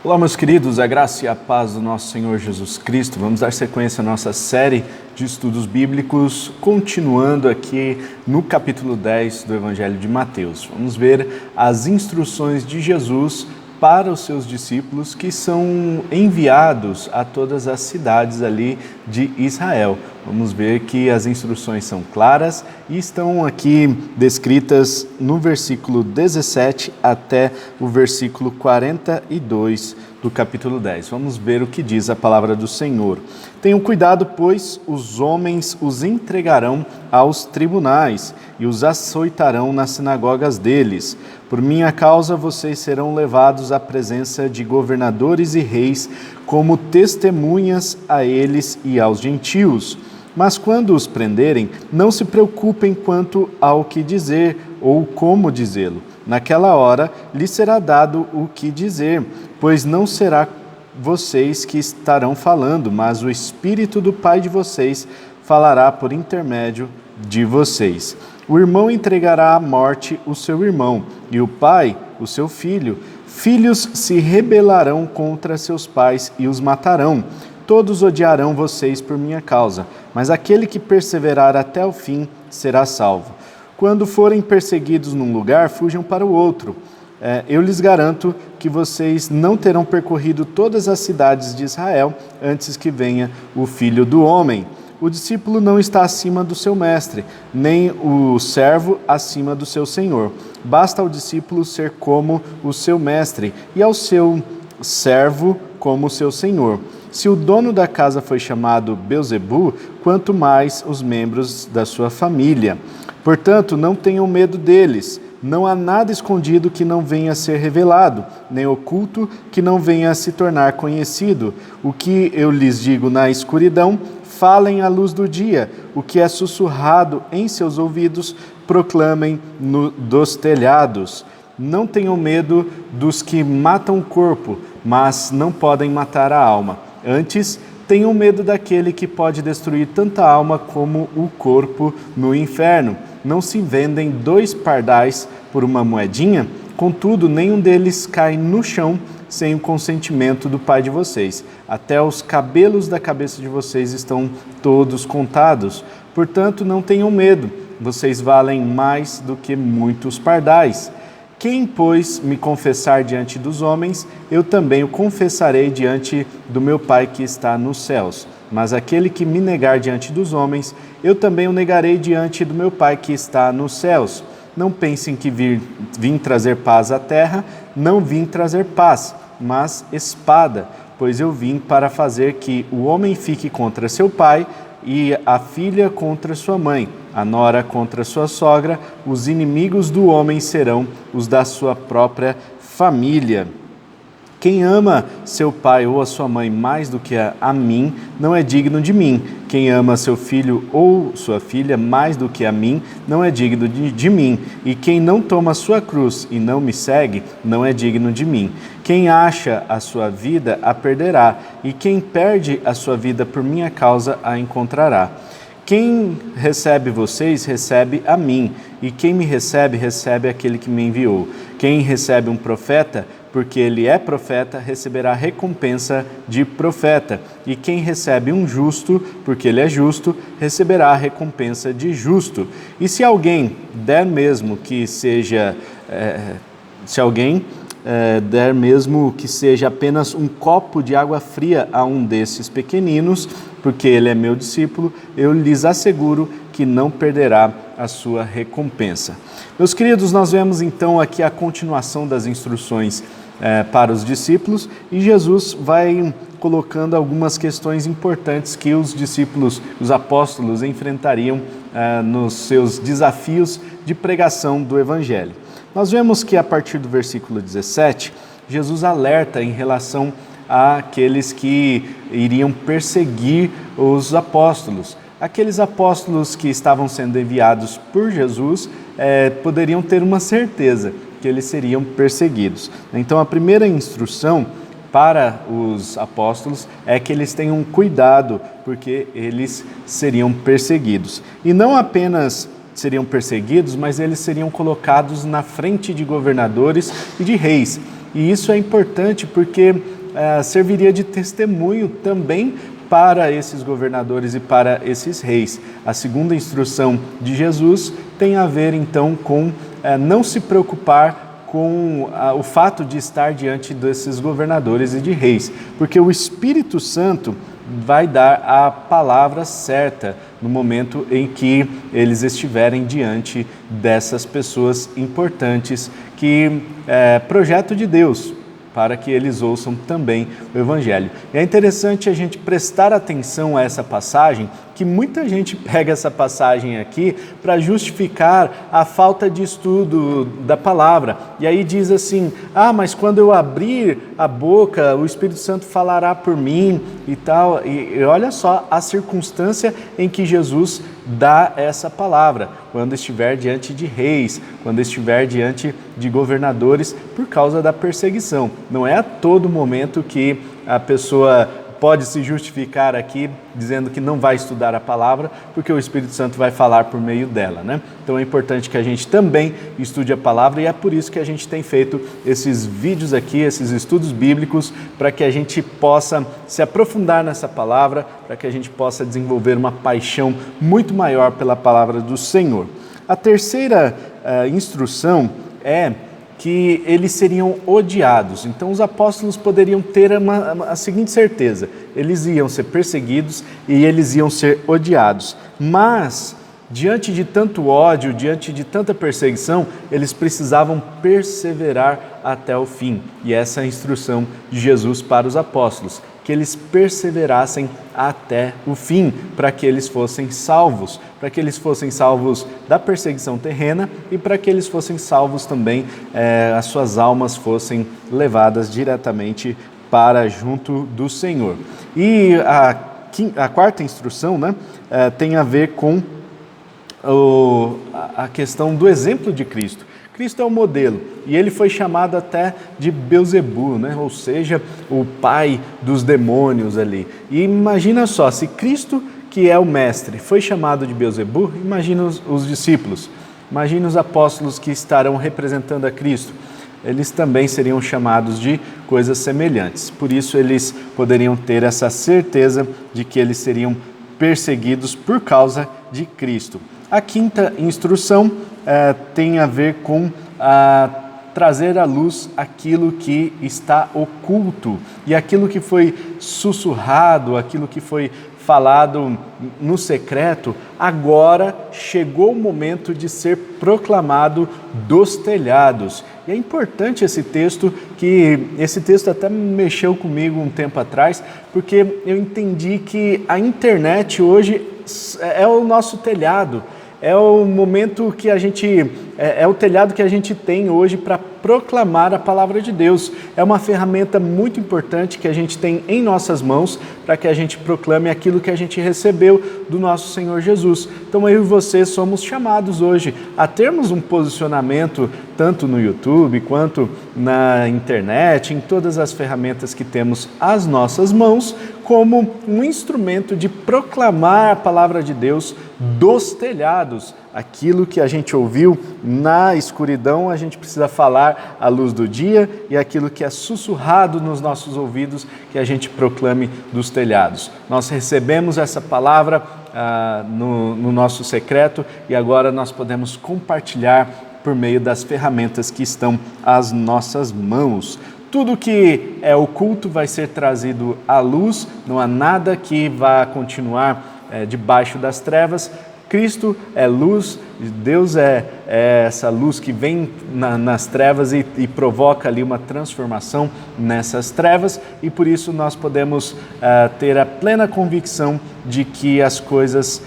Olá, meus queridos, a graça e a paz do nosso Senhor Jesus Cristo. Vamos dar sequência à nossa série de estudos bíblicos, continuando aqui no capítulo 10 do Evangelho de Mateus. Vamos ver as instruções de Jesus para os seus discípulos que são enviados a todas as cidades ali de Israel. Vamos ver que as instruções são claras e estão aqui descritas no versículo 17 até o versículo 42 do capítulo 10. Vamos ver o que diz a palavra do Senhor. Tenham cuidado, pois os homens os entregarão aos tribunais e os açoitarão nas sinagogas deles. Por minha causa vocês serão levados à presença de governadores e reis como testemunhas a eles e aos gentios. Mas quando os prenderem, não se preocupem quanto ao que dizer ou como dizê-lo. Naquela hora lhes será dado o que dizer, pois não será vocês que estarão falando, mas o Espírito do Pai de vocês falará por intermédio de vocês. O irmão entregará à morte o seu irmão, e o pai o seu filho. Filhos se rebelarão contra seus pais e os matarão. Todos odiarão vocês por minha causa, mas aquele que perseverar até o fim será salvo. Quando forem perseguidos num lugar, fujam para o outro. Eu lhes garanto que vocês não terão percorrido todas as cidades de Israel antes que venha o Filho do Homem. O discípulo não está acima do seu mestre, nem o servo acima do seu senhor. Basta ao discípulo ser como o seu mestre e ao seu servo como o seu senhor. Se o dono da casa foi chamado Beelzebu, quanto mais os membros da sua família. Portanto, não tenham medo deles. Não há nada escondido que não venha a ser revelado, nem oculto que não venha a se tornar conhecido. O que eu lhes digo na escuridão, falem à luz do dia. O que é sussurrado em seus ouvidos, proclamem dos telhados. Não tenham medo dos que matam o corpo, mas não podem matar a alma. Antes, tenham medo daquele que pode destruir tanta alma como o corpo no inferno. Não se vendem 2 pardais por uma moedinha? Contudo, nenhum deles cai no chão sem o consentimento do Pai de vocês. Até os cabelos da cabeça de vocês estão todos contados. Portanto, não tenham medo. Vocês valem mais do que muitos pardais. Quem, pois, me confessar diante dos homens, eu também o confessarei diante do meu Pai que está nos céus. Mas aquele que me negar diante dos homens, eu também o negarei diante do meu Pai que está nos céus. Não pensem que vim trazer paz à terra, não vim trazer paz, mas espada, pois eu vim para fazer que o homem fique contra seu pai e a filha contra sua mãe, a nora contra sua sogra. Os inimigos do homem serão os da sua própria família. Quem ama seu pai ou a sua mãe mais do que a mim, não é digno de mim. Quem ama seu filho ou sua filha mais do que a mim, não é digno de mim. E quem não toma sua cruz e não me segue, não é digno de mim. Quem acha a sua vida, a perderá. E quem perde a sua vida por minha causa, a encontrará. Quem recebe vocês, recebe a mim. E quem me recebe, recebe aquele que me enviou. Quem recebe um profeta, porque ele é profeta, receberá recompensa de profeta. E quem recebe um justo, porque ele é justo, receberá a recompensa de justo. E se alguém der mesmo que seja, der mesmo que seja apenas um copo de água fria a um desses pequeninos, porque ele é meu discípulo, eu lhes asseguro que não perderá a sua recompensa. Meus queridos, nós vemos então aqui a continuação das instruções para os discípulos, e Jesus vai colocando algumas questões importantes que os discípulos, os apóstolos, enfrentariam nos seus desafios de pregação do Evangelho. Nós vemos que a partir do versículo 17, Jesus alerta em relação àqueles que iriam perseguir os apóstolos. Aqueles apóstolos que estavam sendo enviados por Jesus poderiam ter uma certeza que eles seriam perseguidos. Então, a primeira instrução para os apóstolos é que eles tenham cuidado, porque eles seriam perseguidos. E não apenas seriam perseguidos, mas eles seriam colocados na frente de governadores e de reis. E isso é importante porque serviria de testemunho também para esses governadores e para esses reis. A segunda instrução de Jesus tem a ver então com não se preocupar com o fato de estar diante desses governadores e de reis, porque o Espírito Santo vai dar a palavra certa no momento em que eles estiverem diante dessas pessoas importantes que é projeto de Deus, para que eles ouçam também o Evangelho. E é interessante a gente prestar atenção a essa passagem, que muita gente pega essa passagem aqui para justificar a falta de estudo da palavra. E aí diz assim, mas quando eu abrir a boca, o Espírito Santo falará por mim e tal. E olha só a circunstância em que Jesus dá essa palavra, quando estiver diante de reis, quando estiver diante de governadores, por causa da perseguição. Não é a todo momento que a pessoa pode se justificar aqui dizendo que não vai estudar a palavra, porque o Espírito Santo vai falar por meio dela, né? Então é importante que a gente também estude a palavra, e é por isso que a gente tem feito esses vídeos aqui, esses estudos bíblicos, para que a gente possa se aprofundar nessa palavra, para que a gente possa desenvolver uma paixão muito maior pela palavra do Senhor. A terceira instrução é que eles seriam odiados. Então os apóstolos poderiam ter a seguinte certeza: eles iam ser perseguidos e eles iam ser odiados. Mas, diante de tanto ódio, diante de tanta perseguição, eles precisavam perseverar até o fim. E essa é a instrução de Jesus para os apóstolos, que eles perseverassem até o fim, para que eles fossem salvos, da perseguição terrena e para que eles fossem salvos também, as suas almas fossem levadas diretamente para junto do Senhor. E a quarta instrução, né, tem a ver com a questão do exemplo de Cristo. Cristo é o modelo, e ele foi chamado até de Belzebu, né? Ou seja, o pai dos demônios ali. E imagina só, se Cristo, que é o mestre, foi chamado de Belzebu, imagina os discípulos, imagina os apóstolos que estarão representando a Cristo. Eles também seriam chamados de coisas semelhantes. Por isso eles poderiam ter essa certeza de que eles seriam perseguidos por causa de Cristo. A quinta instrução tem a ver com trazer à luz aquilo que está oculto e aquilo que foi sussurrado, aquilo que foi falado no secreto, agora chegou o momento de ser proclamado dos telhados. E é importante esse texto, que esse texto até mexeu comigo um tempo atrás, porque eu entendi que a internet hoje é o nosso telhado. É o momento que a gente, é o telhado que a gente tem hoje para proclamar a palavra de Deus. É uma ferramenta muito importante que a gente tem em nossas mãos para que a gente proclame aquilo que a gente recebeu do nosso Senhor Jesus. Então eu e você somos chamados hoje a termos um posicionamento tanto no YouTube quanto na internet, em todas as ferramentas que temos às nossas mãos, como um instrumento de proclamar a palavra de Deus dos telhados. Aquilo que a gente ouviu na escuridão, a gente precisa falar à luz do dia, e aquilo que é sussurrado nos nossos ouvidos, que a gente proclame dos telhados. Nós recebemos essa palavra no nosso secreto, e agora nós podemos compartilhar por meio das ferramentas que estão às nossas mãos. Tudo que é oculto vai ser trazido à luz, não há nada que vá continuar debaixo das trevas. Cristo é luz, Deus é essa luz que vem nas trevas e provoca ali uma transformação nessas trevas, e por isso nós podemos ter a plena convicção de que as coisas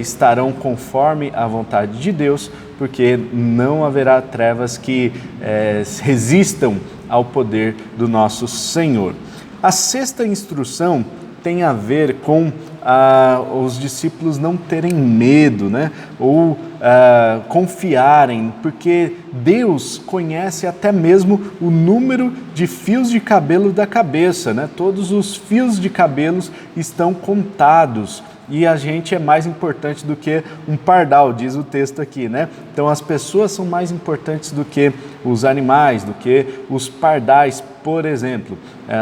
estarão conforme a vontade de Deus, porque não haverá trevas que resistam ao poder do nosso Senhor. A sexta instrução tem a ver com os discípulos não terem medo, né? Ou confiarem, porque Deus conhece até mesmo o número de fios de cabelo da cabeça, né? Todos os fios de cabelos estão contados. e a gente é mais importante do que um pardal, diz o texto aqui, né? Então as pessoas são mais importantes do que os animais, do que os pardais, por exemplo.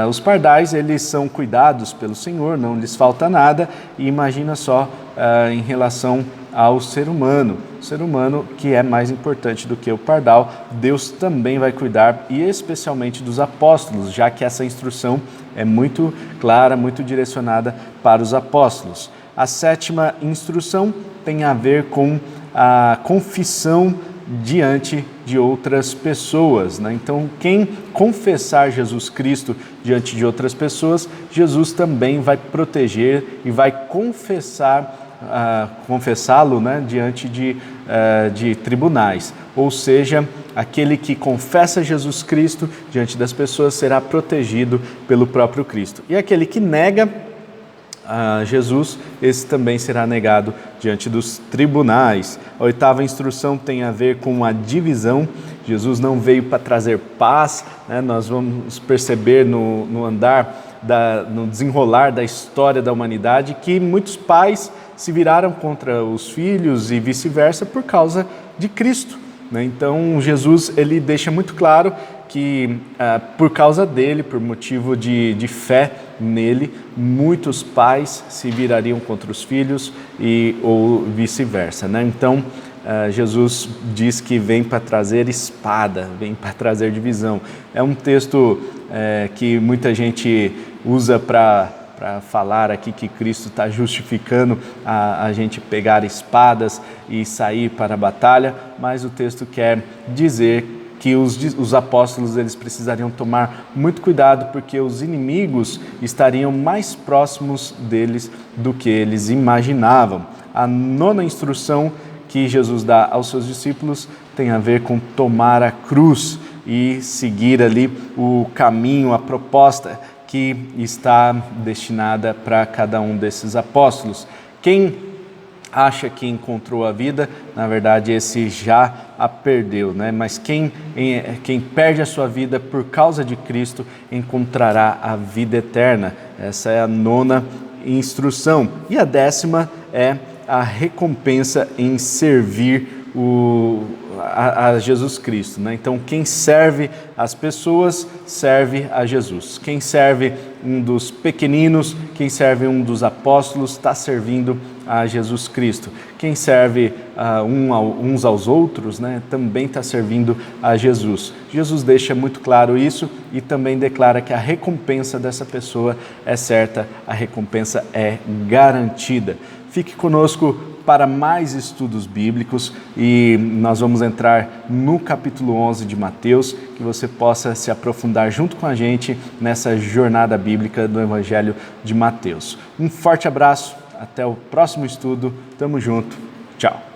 Os pardais, eles são cuidados pelo Senhor, não lhes falta nada, e imagina só em relação ao ser humano. O ser humano que é mais importante do que o pardal, Deus também vai cuidar, e especialmente dos apóstolos, já que essa instrução é muito clara, muito direcionada para os apóstolos. A 7ª instrução tem a ver com a confissão diante de outras pessoas, né? Então, quem confessar Jesus Cristo diante de outras pessoas, Jesus também vai proteger e vai confessá-lo, né, diante de tribunais. Ou seja, aquele que confessa Jesus Cristo diante das pessoas será protegido pelo próprio Cristo. E aquele que nega Jesus, esse também será negado diante dos tribunais. A 8ª instrução tem a ver com a divisão. Jesus não veio para trazer paz, né? Nós vamos perceber no desenrolar da história da humanidade que muitos pais se viraram contra os filhos e vice-versa por causa de Cristo, né? Então Jesus, ele deixa muito claro que por causa dele, por motivo de fé nele, muitos pais se virariam contra os filhos ou vice-versa, né? Então Jesus diz que vem para trazer espada, vem para trazer divisão. É um texto que muita gente usa para falar aqui que Cristo está justificando a gente pegar espadas e sair para a batalha, mas o texto quer dizer que os apóstolos, eles precisariam tomar muito cuidado, porque os inimigos estariam mais próximos deles do que eles imaginavam. A 9ª instrução que Jesus dá aos seus discípulos tem a ver com tomar a cruz e seguir ali o caminho, a proposta que está destinada para cada um desses apóstolos. Quem acha que encontrou a vida, na verdade esse já a perdeu, né? Mas quem perde a sua vida por causa de Cristo encontrará a vida eterna. Essa é a 9ª instrução. E a 10ª é a recompensa em servir a Jesus Cristo, né? Então, quem serve as pessoas, serve a Jesus. Quem serve um dos pequeninos, quem serve um dos apóstolos, está servindo a Jesus Cristo. Quem serve uns aos outros, né, também está servindo a Jesus. Jesus deixa muito claro isso e também declara que a recompensa dessa pessoa é certa, a recompensa é garantida. Fique conosco para mais estudos bíblicos e nós vamos entrar no capítulo 11 de Mateus, que você possa se aprofundar junto com a gente nessa jornada bíblica do Evangelho de Mateus. Um forte abraço, até o próximo estudo, tamo junto, tchau!